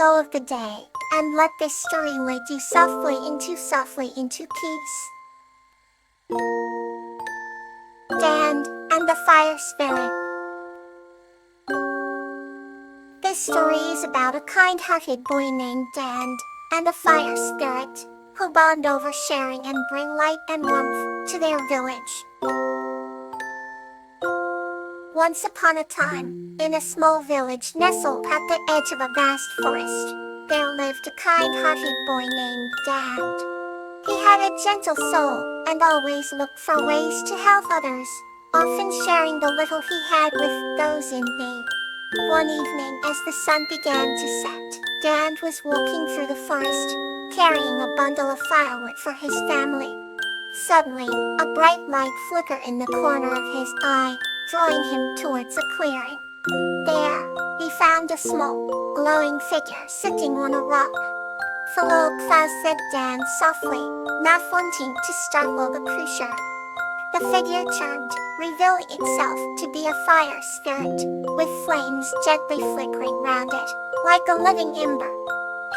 go of the day, and let this story lead you softly into peace. Dan and the Fire Spirit. This story is about a kind-hearted boy named Dan and a fire spirit who bond over sharing and bring light and warmth to their village. Once upon a time, in a small village nestled at the edge of a vast forest, there lived a kind-hearted boy named Dan. He had a gentle soul and always looked for ways to help others, often sharing the little he had with those in need. One evening, as the sun began to set, Dan was walking through the forest, carrying a bundle of firewood for his family. Suddenly, a bright light flickered in the corner of his eye, drawing him towards a clearing. There, he found a small, glowing figure sitting on a rock. "Hello, class," said Dan softly, not wanting to startle the creature. The figure turned, revealing itself to be a fire spirit, with flames gently flickering round it, like a living ember.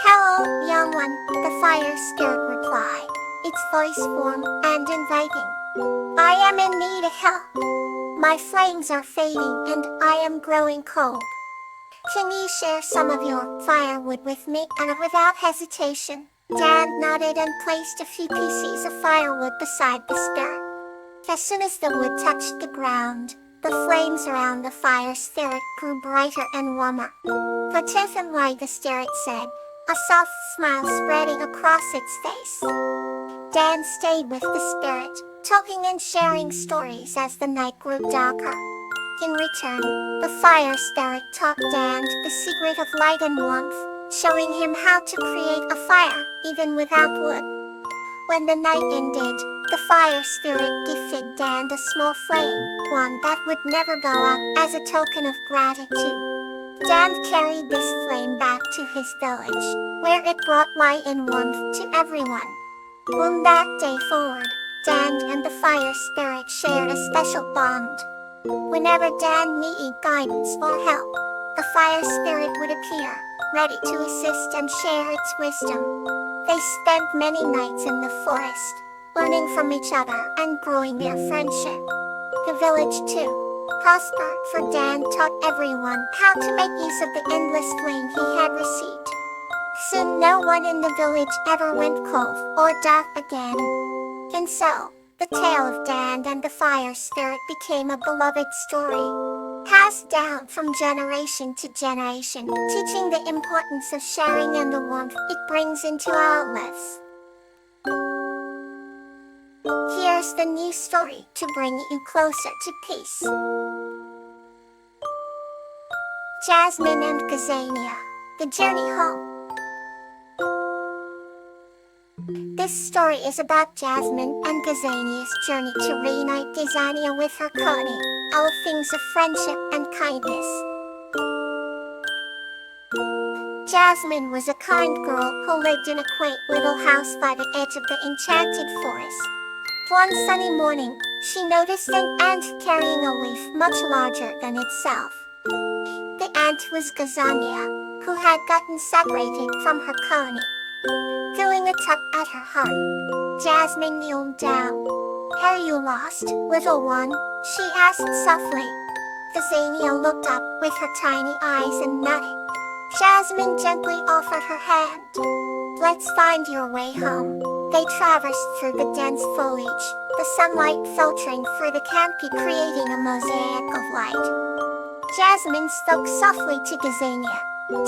"Hello, young one," the fire spirit replied, its voice warm and inviting. "I am in need of help. My flames are fading and I am growing cold. Can you share some of your firewood with me?" And without hesitation, Dan nodded and placed a few pieces of firewood beside the spirit. As soon as the wood touched the ground, the flames around the fire spirit grew brighter and warmer. "Forgive him," the spirit said, a soft smile spreading across its face. Dan stayed with the spirit, talking and sharing stories as the night grew darker. In return, the fire spirit taught Dan the secret of light and warmth, showing him how to create a fire even without wood. When the night ended, the fire spirit gifted Dan a small flame, one that would never go out, as a token of gratitude. Dan carried this flame back to his village, where it brought light and warmth to everyone. From that day forward, Dan and the fire spirit shared a special bond. Whenever Dan needed guidance or help, the fire spirit would appear, ready to assist and share its wisdom. They spent many nights in the forest, learning from each other and growing their friendship. The village, too, prospered, for Dan taught everyone how to make use of the endless flame he had received. Soon no one in the village ever went cold or dark again. And so, the tale of Dan and the fire spirit became a beloved story, passed down from generation to generation, teaching the importance of sharing and the warmth it brings into our lives. Here's the new story to bring you closer to peace. Jasmine and Gazania, The Journey Home. This story is about Jasmine and Gazania's journey to reunite Gazania with her colony, all things of friendship and kindness. Jasmine was a kind girl who lived in a quaint little house by the edge of the enchanted forest. One sunny morning, she noticed an ant carrying a leaf much larger than itself. The ant was Gazania, who had gotten separated from her colony. Feeling a tug at her heart, Jasmine kneeled down. "Are you lost, little one?" she asked softly. Gazania looked up with her tiny eyes and nodded. Jasmine gently offered her hand. "Let's find your way home." They traversed through the dense foliage, the sunlight filtering through the canopy creating a mosaic of light. Jasmine spoke softly to Gazania,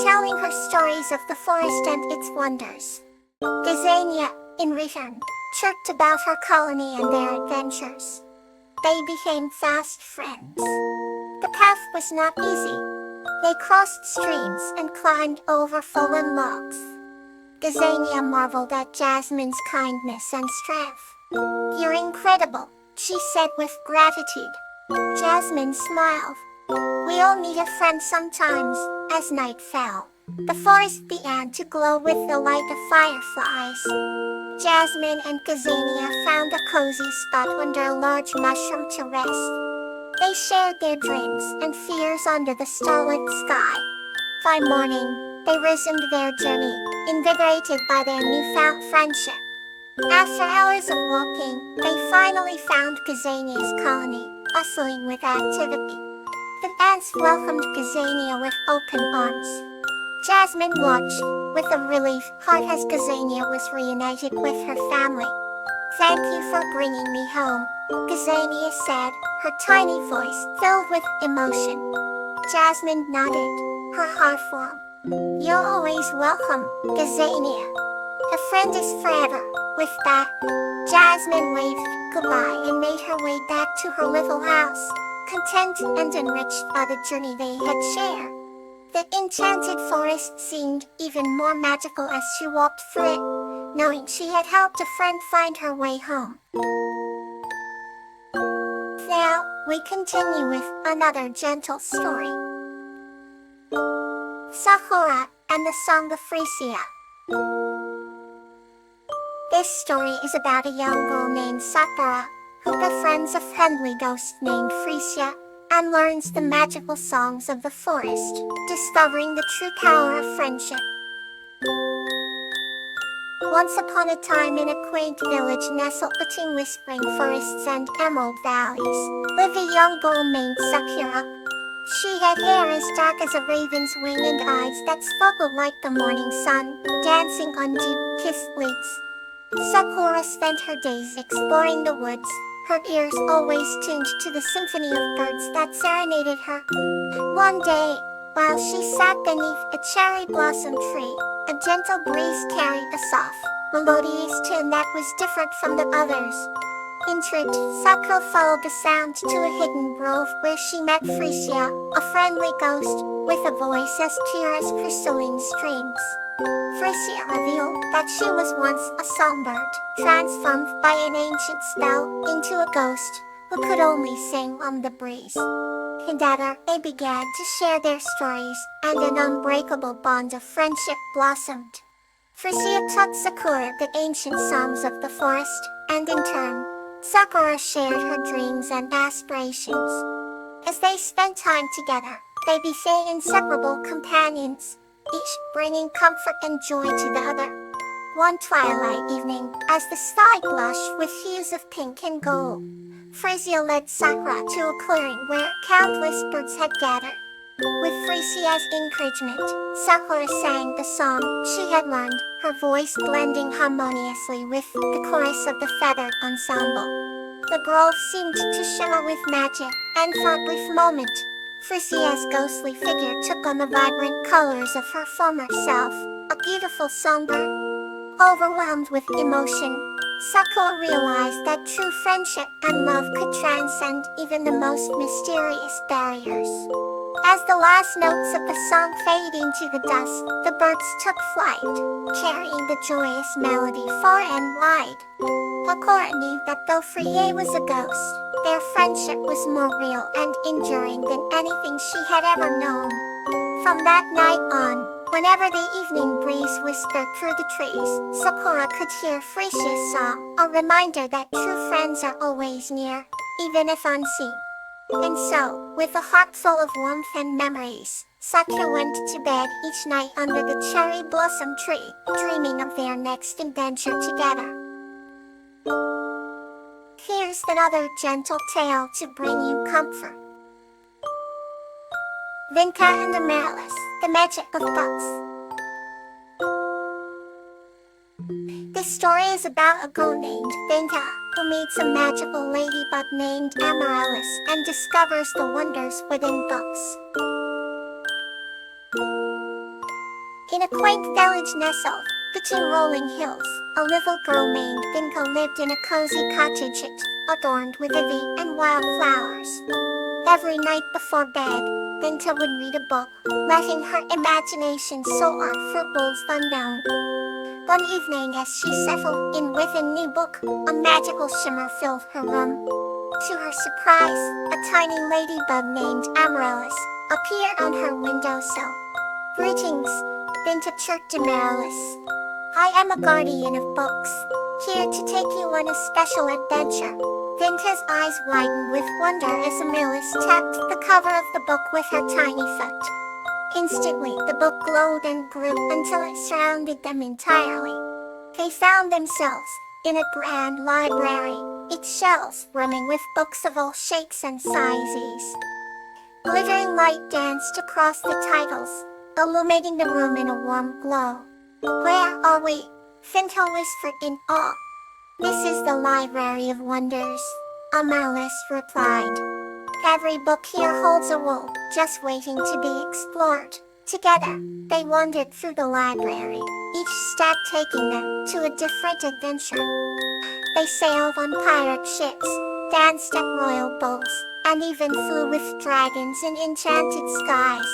telling her stories of the forest and its wonders. Gazania, in return, chirped about her colony and their adventures. They became fast friends. The path was not easy. They crossed streams and climbed over fallen logs. Gazania marveled at Jasmine's kindness and strength. "You're incredible," she said with gratitude. Jasmine smiled. "We all need a friend sometimes." As night fell, the forest began to glow with the light of fireflies. Jasmine and Gazania found a cozy spot under a large mushroom to rest. They shared their dreams and fears under the starlit sky. By morning, they resumed their journey, invigorated by their newfound friendship. After hours of walking, they finally found Gazania's colony, bustling with activity. The ants welcomed Gazania with open arms. Jasmine watched, with a relieved heart as Gazania was reunited with her family. "Thank you for bringing me home," Gazania said, her tiny voice filled with emotion. Jasmine nodded, her heart warm. "You're always welcome, Gazania. A friend is forever." With that, Jasmine waved goodbye and made her way back to her little house, content and enriched by the journey they had shared. The enchanted forest seemed even more magical as she walked through it, knowing she had helped a friend find her way home. Now, we continue with another gentle story. Sakura and the Song of Frisia. This story is about a young girl named Sakura, who befriends a friendly ghost named Frisia, and learns the magical songs of the forest, discovering the true power of friendship. Once upon a time in a quaint village nestled between whispering forests and emerald valleys, lived a young girl named Sakura. She had hair as dark as a raven's wing and eyes that sparkled like the morning sun, dancing on deep-kissed lakes. Sakura spent her days exploring the woods, her ears always tuned to the symphony of birds that serenaded her. One day, while she sat beneath a cherry blossom tree, a gentle breeze carried a soft, melodious tune that was different from the others. Intrigued, Sakura followed the sound to a hidden grove where she met Frisia, a friendly ghost, with a voice as pure as pursuing streams. Frisia revealed that she was once a songbird, transformed by an ancient spell into a ghost who could only sing on the breeze. Together, they began to share their stories, and an unbreakable bond of friendship blossomed. Frisia taught Sakura the ancient songs of the forest, and in turn, Sakura shared her dreams and aspirations. As they spent time together, they became inseparable companions, each bringing comfort and joy to the other. One twilight evening, as the sky blushed with hues of pink and gold, Frisia led Sakura to a clearing where countless birds had gathered. With Frisia's encouragement, Sakura sang the song she had learned, her voice blending harmoniously with the chorus of the feathered ensemble. The grove seemed to shimmer with magic, and for a brief moment, Frisia's ghostly figure took on the vibrant colors of her former self, a beautiful songbird. Overwhelmed with emotion, Sakura realized that true friendship and love could transcend even the most mysterious barriers. As the last notes of the song faded into the dusk, the birds took flight, carrying the joyous melody far and wide. Sakura knew that though Frisia was a ghost, their friendship was more real and enduring than anything she had ever known. From that night on, whenever the evening breeze whispered through the trees, Sakura could hear Frisia's song, a reminder that true friends are always near, even if unseen. And so, with a heart full of warmth and memories, Sakura went to bed each night under the cherry blossom tree, dreaming of their next adventure together. Here's another gentle tale to bring you comfort. Vinka and Amaryllis, the Magic of Books. This story is about a girl named Vinka, who meets a magical ladybug named Amaryllis and discovers the wonders within books. In a quaint village nestled between rolling hills, a little girl named Vinka lived in a cozy cottage adorned with ivy and wildflowers. Every night before bed, Vinka would read a book, letting her imagination soar on for worlds unknown. One evening as she settled in with a new book, a magical shimmer filled her room. To her surprise, a tiny ladybug named Amaryllis appeared on her windowsill. "Greetings," Vinka chirped Amaryllis. "I am a guardian of books, here to take you on a special adventure." Vinka's eyes widened with wonder as Amaryllis tapped the cover of the book with her tiny foot. Instantly, the book glowed and grew until it surrounded them entirely. They found themselves in a grand library, its shelves brimming with books of all shapes and sizes. Glittering light danced across the titles, illuminating the room in a warm glow. "Where are we?" Finto whispered in awe. "This is the Library of Wonders," Amaryllis replied. "Every book here holds a world just waiting to be explored." Together, they wandered through the library, each step taking them to a different adventure. They sailed on pirate ships, danced at royal balls, and even flew with dragons in enchanted skies.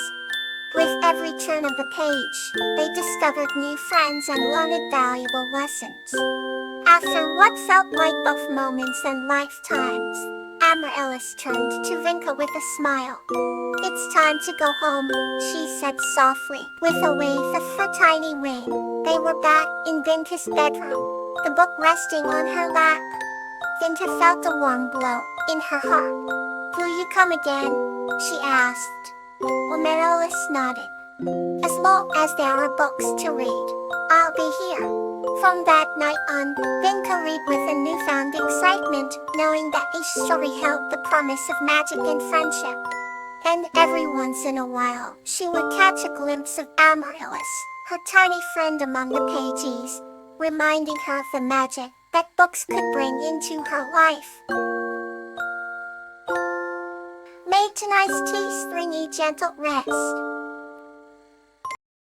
With every turn of the page, they discovered new friends and learned valuable lessons. After what felt like both moments and lifetimes, Amaryllis turned to Vinka with a smile. "It's time to go home," she said softly, with a wave of her tiny wing. They were back in Vinka's bedroom, the book resting on her lap. Vinka felt a warm glow in her heart. "Will you come again?" she asked. Amaryllis nodded. "As long as there are books to read, I'll be here." From that night on, Vinka read with a newfound excitement, knowing that each story held the promise of magic and friendship. And every once in a while, she would catch a glimpse of Amaryllis, her tiny friend among the pages, reminding her of the magic that books could bring into her life. May tonight's teas bring you gentle rest.